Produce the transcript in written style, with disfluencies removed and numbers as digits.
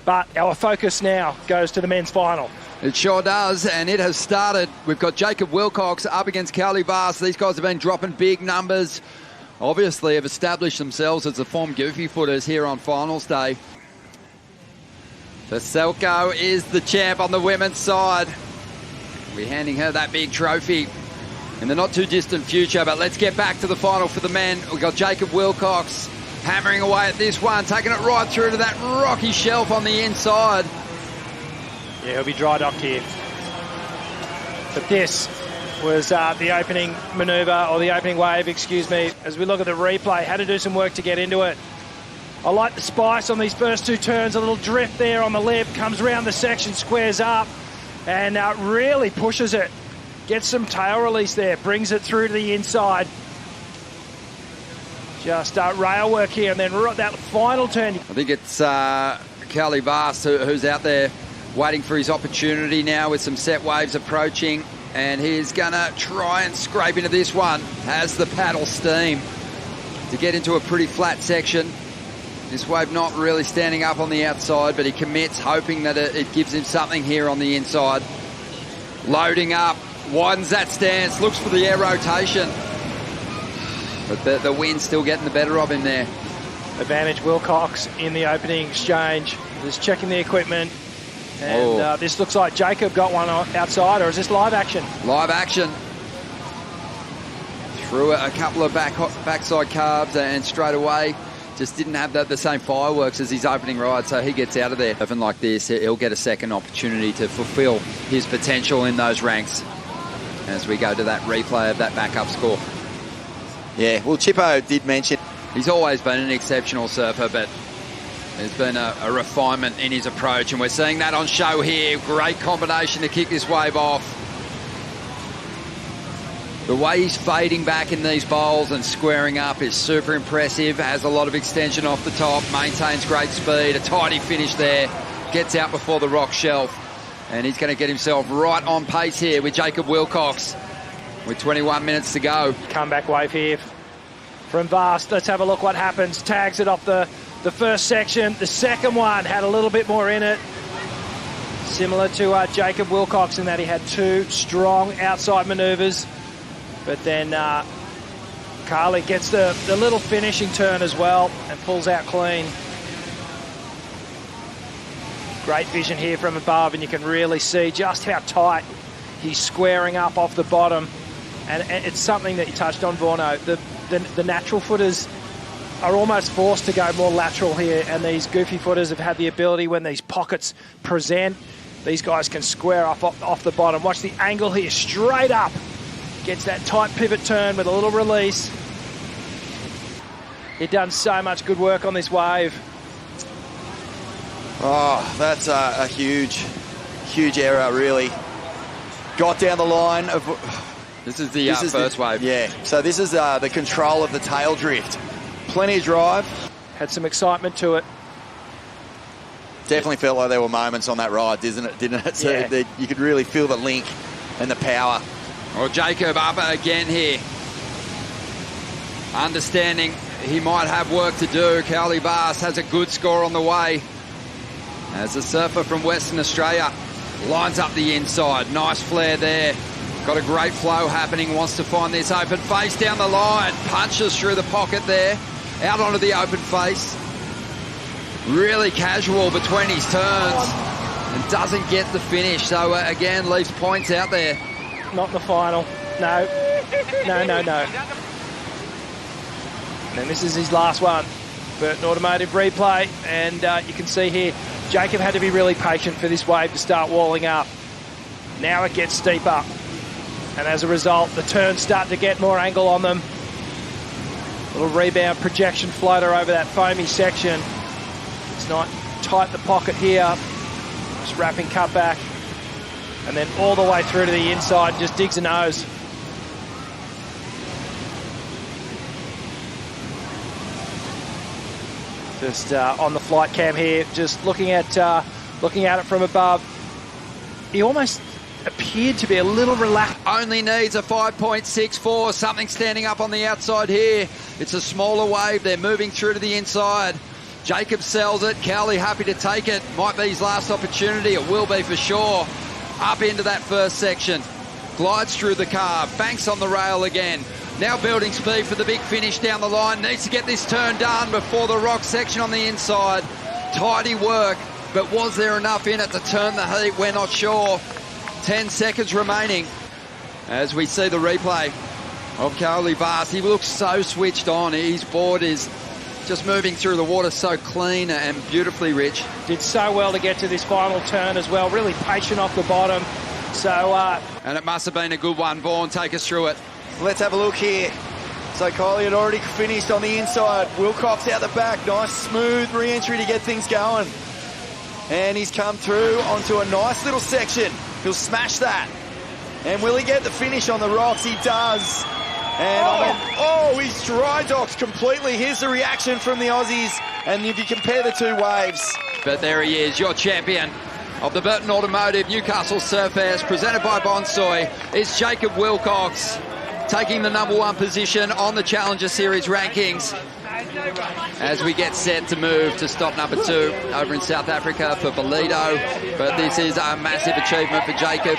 But our focus now goes to the men's final. It sure does, and it has started. We've got J.Willcox up against Kauli Vaast. These guys have been dropping big numbers. Obviously have established themselves as the form goofy footers here on finals day. Veselko is the champ on the women's side. We're handing her that big trophy in the not too distant future, but let's get back to the final for the men. We've got J.Willcox hammering away at this one, taking it right through to that rocky shelf on the inside. Yeah, he'll be dry docked here. But this was the opening manoeuvre, or the opening wave, excuse me. As we look at the replay, had to do some work to get into it. I like the spice on these first two turns, a little drift there on the lip, comes around the section, squares up, and really pushes it. Gets some tail release there, brings it through to the inside. Just rail work here, and then that final turn. I think it's Kauli Vaast who's out there waiting for his opportunity now with some set waves approaching, and he's gonna try and scrape into this one. Has the paddle steam to get into a pretty flat section. This wave not really standing up on the outside, but he commits, hoping that it gives him something here on the inside. Loading up, widens that stance, looks for the air rotation. But the wind's still getting the better of him there. Advantage Willcox in the opening exchange. Just checking the equipment. And this looks like Jacob got one outside, or is this live action? Live action. Threw a couple of backside carbs, and straight away just didn't have the same fireworks as his opening ride, so he gets out of there. Something like this, he'll get a second opportunity to fulfill his potential in those ranks as we go to that replay of that backup score. Yeah, well, Chippo did mention he's always been an exceptional surfer, but there's been a refinement in his approach, and we're seeing that on show here. Great combination to kick this wave off. The way he's fading back in these bowls and squaring up is super impressive. Has a lot of extension off the top, maintains great speed, a tidy finish there, gets out before the rock shelf, and he's going to get himself right on pace here with J.Willcox with 21 minutes to go. Comeback wave here from Vaast. Let's have a look what happens. Tags it off the first section. The second one had a little bit more in it. Similar to J.Willcox in that he had two strong outside manoeuvres. But then Kauli gets the little finishing turn as well and pulls out clean. Great vision here from above, and you can really see just how tight he's squaring up off the bottom. And it's something that you touched on, Vorno. The natural footers are almost forced to go more lateral here, and these goofy footers have had the ability, when these pockets present, these guys can square up off the bottom. Watch the angle here, straight up. Gets that tight pivot turn with a little release. He'd done so much good work on this wave. Oh, that's a huge error, really. Got down the line of... This is the first wave. Yeah, so this is the control of the tail drift. Plenty of drive. Had some excitement to it. Definitely felt like there were moments on that ride, didn't it? So yeah. You could really feel the link and the power. Well, Jacob up again here. Understanding he might have work to do. Kauli Vaast has a good score on the way. As a surfer from Western Australia lines up the inside. Nice flare there. Got a great flow happening. Wants to find this open face down the line. Punches through the pocket there. Out onto the open face. Really casual between his turns. And doesn't get the finish. So again, leaves points out there. Not in the final. No. No. And this is his last one. Burton Automotive replay. And you can see here, Jacob had to be really patient for this wave to start walling up. Now it gets steeper. And as a result, the turns start to get more angle on them. Little rebound projection floater over that foamy section. It's not tight the pocket here. Just wrapping cutback. And then all the way through to the inside, just digs a nose. Just on the flight cam here, just looking at it from above. He almost appeared to be a little relaxed. Only needs a 5.64, something standing up on the outside here. It's a smaller wave, they're moving through to the inside. Jacob sells it. Kauli happy to take it. Might be his last opportunity. It will be for sure. Up into that first section. Glides through the car. Banks on the rail again. Now building speed for the big finish down the line. Needs to get this turn done before the rock section on the inside. Tidy work, but was there enough in it to turn the heat? We're not sure. 10 seconds remaining as we see the replay of Kauli Vaast. He looks so switched on. His board is just moving through the water so clean and beautifully, Rich. Did so well to get to this final turn as well. Really patient off the bottom. So, and it must have been a good one. Vaughan, take us through it. Let's have a look here. So Kauli had already finished on the inside. Willcox out the back. Nice, smooth re-entry to get things going. And he's come through onto a nice little section. He'll smash that. And will he get the finish on the rocks? He does. And he's dry docked completely. Here's the reaction from the Aussies. And if you compare the two waves. But there he is, your champion of the Burton Automotive Newcastle SURFEST, presented by Bonsoy. It's J.Willcox, taking the #1 position on the Challenger Series rankings as we get set to move to stop number 2 over in South Africa for Bolido. But this is a massive achievement for Jacob.